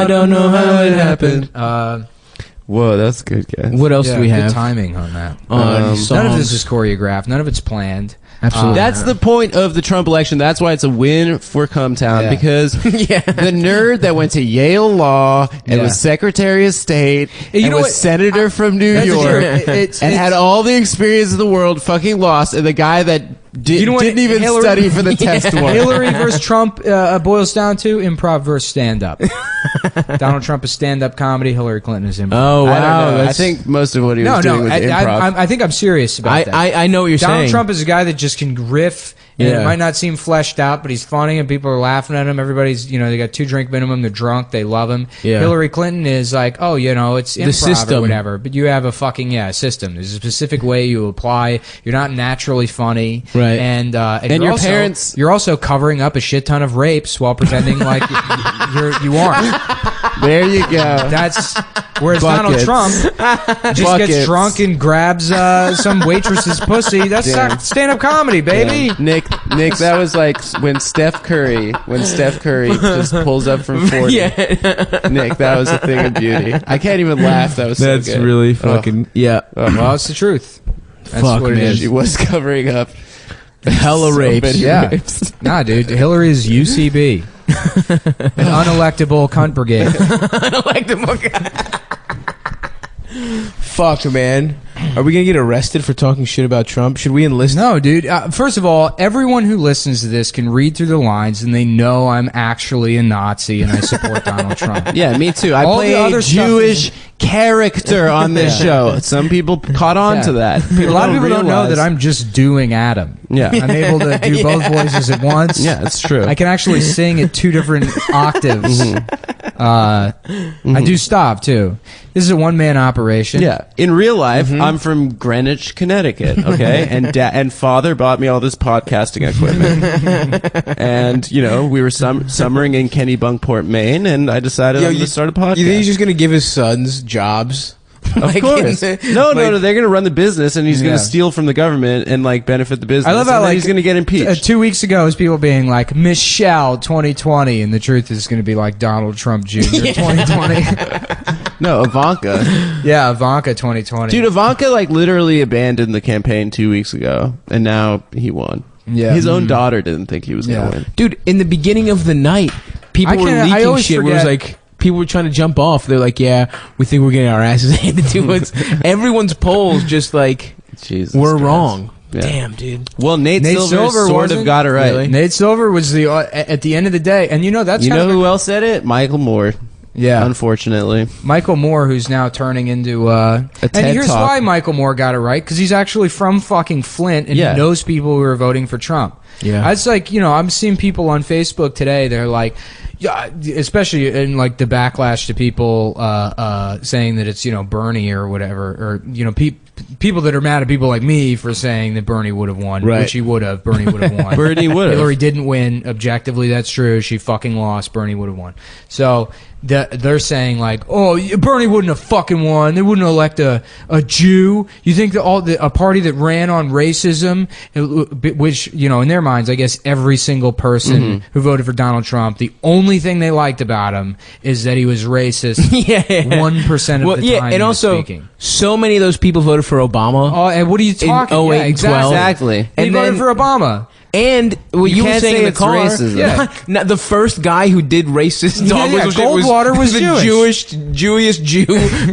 I don't know how it happened. Whoa, that's good, guys. What else do we have? Good timing on that. On none of this is choreographed. None of it's planned. Absolutely. That's the point of the Trump election. That's why it's a win for Cumtown, because Yeah. the nerd that went to Yale Law and was Secretary of State and was Senator from New York and had all the experience of the world fucking lost, and the guy that didn't even study for the test one. Hillary versus Trump boils down to improv versus stand-up. Donald Trump is stand-up comedy. Hillary Clinton is improv. Oh, wow. I think most of what he was doing was improv. I think I'm serious about that. I know what you're saying. Donald Trump is a guy that just can riff, and it might not seem fleshed out, but he's funny, and people are laughing at him. Everybody's, they got 2 drink minimum, they're drunk, they love him. Yeah. Hillary Clinton is like, it's improv the system or whatever, but you have a fucking system. There's a specific way you apply. You're not naturally funny, right? And your parents, you're also covering up a shit ton of rapes while pretending like you aren't. There you go. That's whereas Donald Trump just gets drunk and grabs some waitress's pussy. That's not stand-up comedy, baby. Yeah. Nick, that was like when Steph Curry just pulls up from 40. Yeah. Nick, that was a thing of beauty. I can't even laugh. That was so good. That's really fucking Well, it's the truth. That's what it is. She was covering up hella rapes. Rapes. Nah, dude. Hillary is UCB. An unelectable cunt brigade. Fuck, man. Are we gonna get arrested for talking shit about Trump? Should we enlist? No, dude. First of all, everyone who listens to this can read through the lines and they know I'm actually a Nazi and I support Donald Trump. Yeah, me too. I play a Jewish character on this show. Some people caught on to that. A lot of people don't know that I'm just doing Adam. Yeah. I'm able to do both voices at once. Yeah, that's true. I can actually sing at 2 different octaves. I do stop, too. This is a one-man operation. Yeah. In real life, I'm from Greenwich, Connecticut, okay? And father bought me all this podcasting equipment. And, we were summering in Kennebunkport, Maine, and I decided to start a podcast. You think he's just gonna give his sons jobs? Of course. No, they're going to run the business, and he's going to steal from the government and, benefit the business. I love how, he's going to get impeached. 2 weeks ago, it was people being like, Michelle 2020, and the truth is going to be like Donald Trump Jr. 2020. No, Ivanka. Yeah, Ivanka 2020. Dude, Ivanka, literally abandoned the campaign 2 weeks ago, and now he won. Yeah. His own daughter didn't think he was going to win. Dude, in the beginning of the night, people were leaking shit where it was people were trying to jump off. They're like, yeah, we think we're getting our asses handed to us. Everyone's polls just Jesus we're Christ. wrong. Yeah. Damn, dude. Well, Nate Silver sort of got it right. Really? Nate Silver was at the end of the day, and that's who else said it? Michael Moore. Yeah, unfortunately, Michael Moore, who's now turning into a TED and here's Talk. Why Michael Moore got it right, because he's actually from fucking Flint and knows people who are voting for Trump. Yeah, it's I'm seeing people on Facebook today. They're like, yeah, especially in the backlash to people saying that it's Bernie or whatever, or people that are mad at people like me for saying that Bernie would have won, which he would have. Bernie would have won. Bernie would have. Hillary didn't win objectively. That's true. She fucking lost. Bernie would have won. So they're saying Bernie wouldn't have fucking won. They wouldn't elect a Jew. You think that a party that ran on racism, which in their minds, I guess every single person who voted for Donald Trump, the only thing they liked about him is that he was racist. 1% of the time. And also, speaking. So many of those people voted for Obama. Oh, and what are you talking? In 08 and 12. Exactly. And voted for Obama. And you were saying in the car, the first guy who did racist dog Goldwater was the Jewish Jew,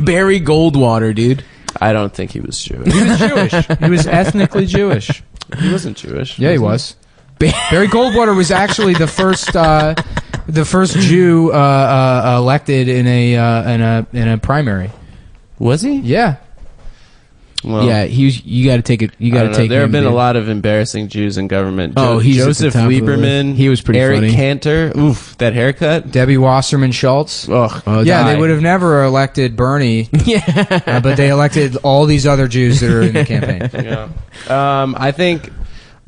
Barry Goldwater, dude. I don't think he was Jewish. He was Jewish. He was ethnically Jewish. He wasn't Jewish. Yeah, he was. Barry Goldwater was actually the first Jew elected in a primary. Was he? Yeah. Well, yeah, you got to take it. You got to take. There have been a lot of embarrassing Jews in government. He's Joseph Lieberman. He was pretty Eric funny. Cantor. Oof, that haircut. Debbie Wasserman Schultz. They would have never elected Bernie. But they elected all these other Jews that are in the campaign. Yeah. I think.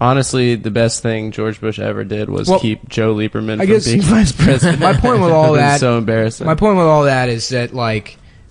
Honestly, the best thing George Bush ever did was keep Joe Lieberman from being vice president. My point with all that, so embarrassing. My point with all that is that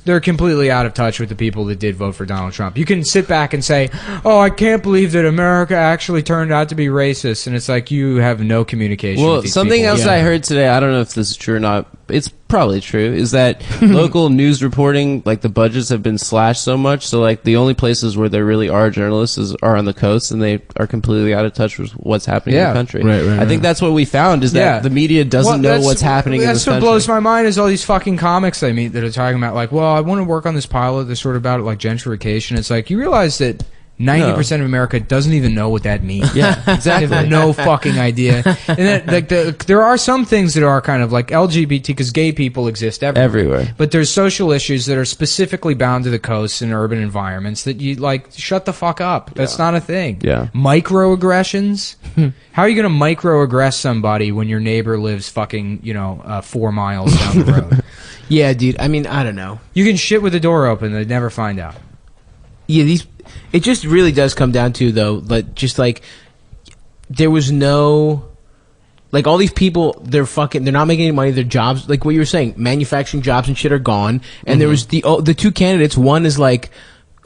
they're completely out of touch with the people that did vote for Donald Trump. You can sit back and say, "Oh, I can't believe that America actually turned out to be racist," and it's like you have no communication. Well, with these something people. else I heard today. I don't know if this is true or not. it's probably true, is that local news reporting, like the budgets have been slashed so much, so like the only places where there really are journalists are on the coast, and they are completely out of touch with what's happening in the country. I think that's what we found, is that the media doesn't know what's happening in this country. That's what blows my mind, is all these fucking comics I meet that are talking about, like, well, I want to work on this pilot that's sort of about like gentrification. It's like, you realize that 90% of America doesn't even know what that means. Yeah, exactly. They have no fucking idea. And then, like, there are some things that are kind of like LGBT, because gay people exist everywhere. But there's social issues that are specifically bound to the coast and urban environments that you, like, shut the fuck up. That's not a thing. Yeah. Microaggressions? How are you going to microaggress somebody when your neighbor lives fucking, 4 miles down the road? Yeah, dude. I mean, I don't know. You can shit with the door open. They'd never find out. Yeah, it just really does come down to, though, like, just like, there was no, like, all these people, they're not making any money. Their jobs, like what you were saying, manufacturing jobs and shit are gone. And there was the two candidates. One is like,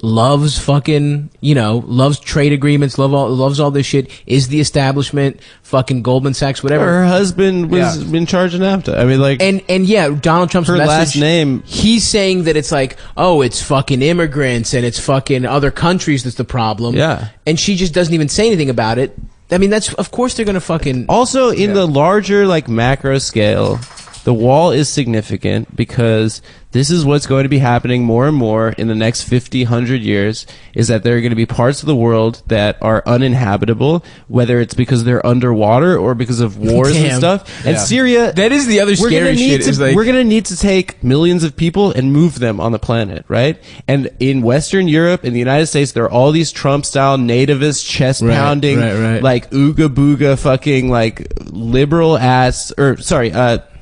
loves fucking, loves trade agreements, loves all this shit, is the establishment, fucking Goldman Sachs, whatever. Her husband was in charge of NAFTA. I mean, like, and yeah, Donald Trump's her message, last name. He's saying that it's like, oh, it's fucking immigrants and it's fucking other countries that's the problem. Yeah, and she just doesn't even say anything about it. I mean, that's, of course they're gonna fucking. Also, in the larger, like, macro scale, the wall is significant because this is what's going to be happening more and more in the next 50, 100 years, is that there are going to be parts of the world that are uninhabitable, whether it's because they're underwater or because of wars and stuff. And Syria... That is the other scary shit. We're going to need to take millions of people and move them on the planet, right? And in Western Europe, in the United States, there are all these Trump-style nativist, chest-pounding, like, ooga-booga fucking, like, liberal-ass...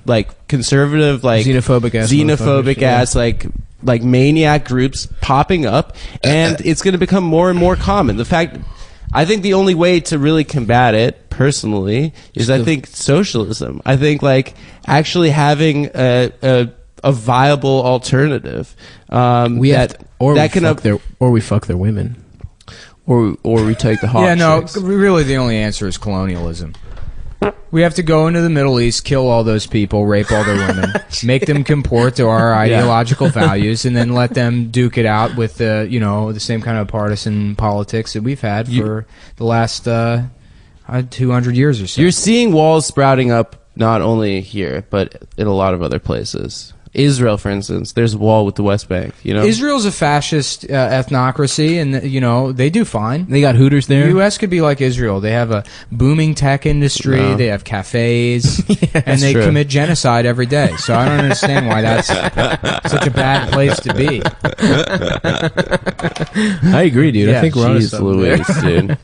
like conservative, like xenophobic ass, like maniac groups popping up, and it's going to become more and more common. I think the only way to really combat it, personally, is I think socialism. I think, like, actually having a viable alternative. We fuck their women, or we take the hot. Yeah, no, really, the only answer is colonialism. We have to go into the Middle East, kill all those people, rape all their women, make them comport to our ideological values, and then let them duke it out with the same kind of partisan politics that we've had for the last 200 years or so. You're seeing walls sprouting up not only here, but in a lot of other places. Israel, for instance, there's a wall with the West Bank. Israel's a fascist ethnocracy, and they do fine. They got Hooters there. The U.S. could be like Israel. They have a booming tech industry. No. They have cafes, and they commit genocide every day. So I don't understand why that's such a bad place to be. I agree, dude. I think we're on Louise, dude.